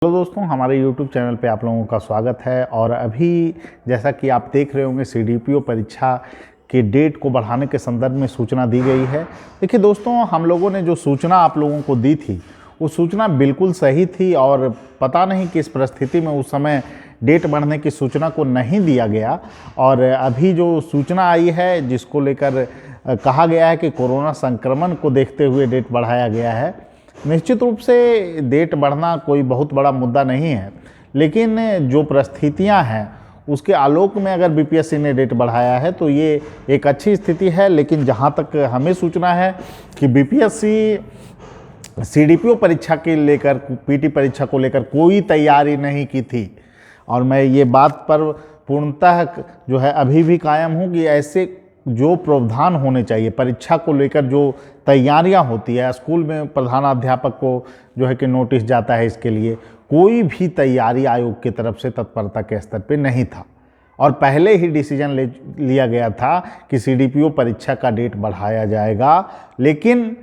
Hello दोस्तों, हमारे YouTube channel पे आप लोगों का स्वागत है। और अभी जैसा कि आप देख रहे होंगे, CDPO परीक्षा के डेट को बढ़ाने के संदर्भ में सूचना दी गई है। देखिए दोस्तों, हम लोगों ने जो सूचना आप लोगों को दी थी वो सूचना बिल्कुल सही थी और पता नहीं किस परिस्थिति में उस समय डेट बढ़ने की सूचना को नहीं दिया गया। और अभी जो सूचना आई है जिसको लेकर कहा गया है कि कोरोना संक्रमण को देखते हुए डेट बढ़ाया गया है। निश्चित रूप से डेट बढ़ना कोई बहुत बड़ा मुद्दा नहीं है, लेकिन जो परिस्थितियां हैं उसके आलोक में अगर BPSC ने डेट बढ़ाया है तो ये एक अच्छी स्थिति है। लेकिन जहां तक हमें सूचना है कि BPSC CDPO परीक्षा के लेकर, PT परीक्षा को लेकर कोई तैयारी नहीं की थी। और मैं ये बात पर पूर्णतः जो है अभी भी कायम हूँ कि ऐसे जो प्रावधान होने चाहिए परीक्षा को लेकर, जो तैयारियां होती है, स्कूल में प्रधानाध्यापक को जो है कि नोटिस जाता है, इसके लिए कोई भी तैयारी आयोग की तरफ से तत्परता के स्तर पे नहीं था। और पहले ही डिसीजन लिया गया था कि CDPO परीक्षा का डेट बढ़ाया जाएगा। लेकिन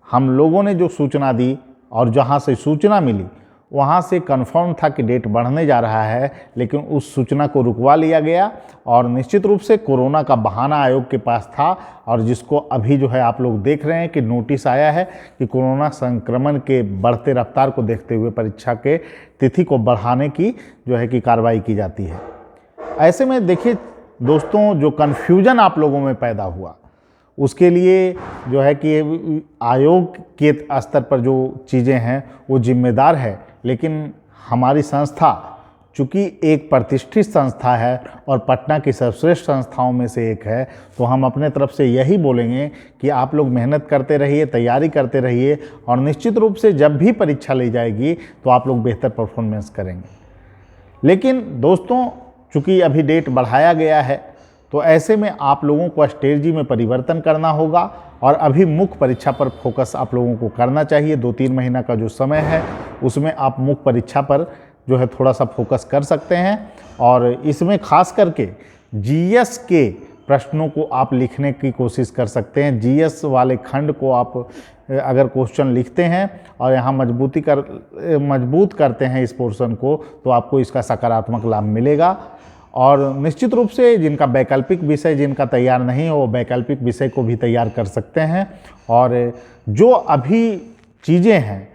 हम लोगों ने जो सूचना दी और जहां से सूचना मिली वहाँ से कंफर्म था कि डेट बढ़ने जा रहा है, लेकिन उस सूचना को रुकवा लिया गया। और निश्चित रूप से कोरोना का बहाना आयोग के पास था, और जिसको अभी जो है आप लोग देख रहे हैं कि नोटिस आया है कि कोरोना संक्रमण के बढ़ते रफ्तार को देखते हुए परीक्षा के तिथि को बढ़ाने की जो है कि कार्रवाई की जाती है। ऐसे में देखिए दोस्तों, जो कन्फ्यूजन आप लोगों में पैदा हुआ उसके लिए जो है कि आयोग के स्तर पर जो चीज़ें हैं वो जिम्मेदार है। लेकिन हमारी संस्था चूँकि एक प्रतिष्ठित संस्था है और पटना की सर्वश्रेष्ठ संस्थाओं में से एक है, तो हम अपने तरफ से यही बोलेंगे कि आप लोग मेहनत करते रहिए, तैयारी करते रहिए, और निश्चित रूप से जब भी परीक्षा ली जाएगी तो आप लोग बेहतर परफॉर्मेंस करेंगे। लेकिन दोस्तों, चूँकि अभी डेट बढ़ाया गया है तो ऐसे में आप लोगों को स्ट्रेटजी में परिवर्तन करना होगा और अभी मुख्य परीक्षा पर फोकस आप लोगों को करना चाहिए। 2-3 महीना का जो समय है उसमें आप मुख्य परीक्षा पर जो है थोड़ा सा फोकस कर सकते हैं। और इसमें खास करके GS के प्रश्नों को आप लिखने की कोशिश कर सकते हैं। GS वाले खंड को आप अगर क्वेश्चन लिखते हैं और यहाँ मजबूत करते हैं इस पोर्शन को, तो आपको इसका सकारात्मक लाभ मिलेगा। और निश्चित रूप से जिनका वैकल्पिक विषय जिनका तैयार नहीं हो, वो वैकल्पिक विषय को भी तैयार कर सकते हैं। और जो अभी चीज़ें हैं,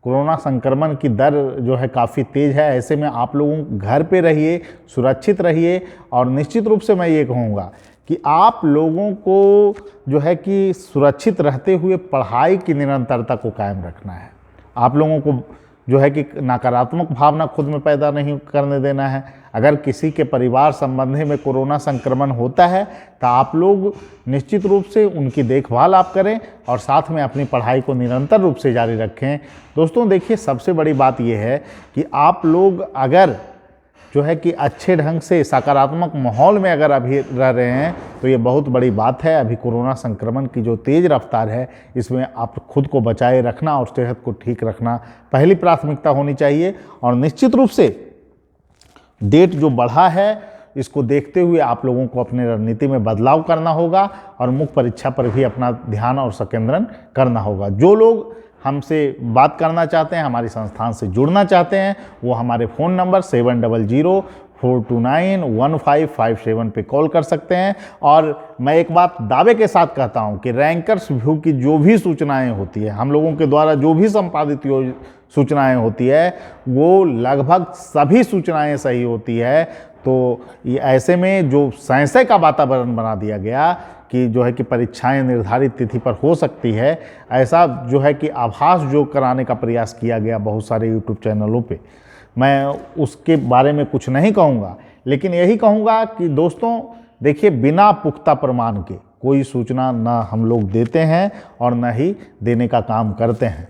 कोरोना संक्रमण की दर जो है काफ़ी तेज़ है। ऐसे में आप लोगों घर पे रहिए, सुरक्षित रहिए। और निश्चित रूप से मैं ये कहूँगा कि आप लोगों को जो है कि सुरक्षित रहते हुए पढ़ाई की निरंतरता को कायम रखना है। आप लोगों को जो है कि नकारात्मक भावना खुद में पैदा नहीं करने देना है। अगर किसी के परिवार संबंधी में कोरोना संक्रमण होता है तो आप लोग निश्चित रूप से उनकी देखभाल आप करें और साथ में अपनी पढ़ाई को निरंतर रूप से जारी रखें। दोस्तों देखिए, सबसे बड़ी बात यह है कि आप लोग अगर जो है कि अच्छे ढंग से सकारात्मक माहौल में अगर अभी रह रहे हैं तो ये बहुत बड़ी बात है। अभी कोरोना संक्रमण की जो तेज़ रफ्तार है, इसमें आप खुद को बचाए रखना और सेहत को ठीक रखना पहली प्राथमिकता होनी चाहिए। और निश्चित रूप से डेट जो बढ़ा है, इसको देखते हुए आप लोगों को अपने रणनीति में बदलाव करना होगा और मुख्य परीक्षा पर भी अपना ध्यान और संकेंद्रण करना होगा। जो लोग हमसे बात करना चाहते हैं, हमारी संस्थान से जुड़ना चाहते हैं, वो हमारे फ़ोन नंबर 7004291557 पे कॉल कर सकते हैं। और मैं एक बात दावे के साथ कहता हूं कि रैंकर्स व्यू की जो भी सूचनाएं होती है, हम लोगों के द्वारा जो भी संपादित सूचनाएं होती है, वो लगभग सभी सूचनाएं सही होती है। तो ये ऐसे में जो संशय का वातावरण बना दिया गया कि जो है कि परीक्षाएं निर्धारित तिथि पर हो सकती है, ऐसा जो है कि आभास जो कराने का प्रयास किया गया बहुत सारे YouTube चैनलों पे, मैं उसके बारे में कुछ नहीं कहूँगा। लेकिन यही कहूँगा कि दोस्तों देखिए, बिना पुख्ता प्रमाण के कोई सूचना ना हम लोग देते हैं और ना ही देने का काम करते हैं।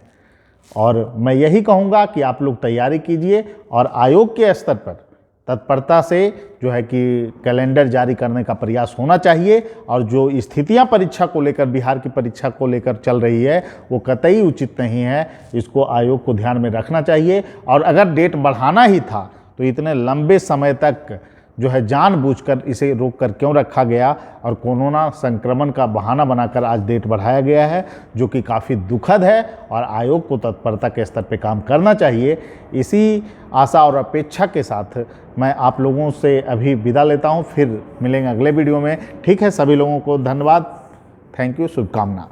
और मैं यही कहूँगा कि आप लोग तैयारी कीजिए और आयोग के स्तर पर तत्परता से जो है कि कैलेंडर जारी करने का प्रयास होना चाहिए। और जो स्थितियां परीक्षा को लेकर, बिहार की परीक्षा को लेकर चल रही है, वो कतई उचित नहीं है। इसको आयोग को ध्यान में रखना चाहिए। और अगर डेट बढ़ाना ही था तो इतने लंबे समय तक जो है जानबूझकर इसे रोक कर क्यों रखा गया और कोरोना संक्रमण का बहाना बनाकर आज डेट बढ़ाया गया है, जो कि काफ़ी दुखद है और आयोग को तत्परता के स्तर पे काम करना चाहिए। इसी आशा और अपेक्षा के साथ मैं आप लोगों से अभी विदा लेता हूं, फिर मिलेंगे अगले वीडियो में। ठीक है, सभी लोगों को धन्यवाद, थैंक यू, शुभकामना।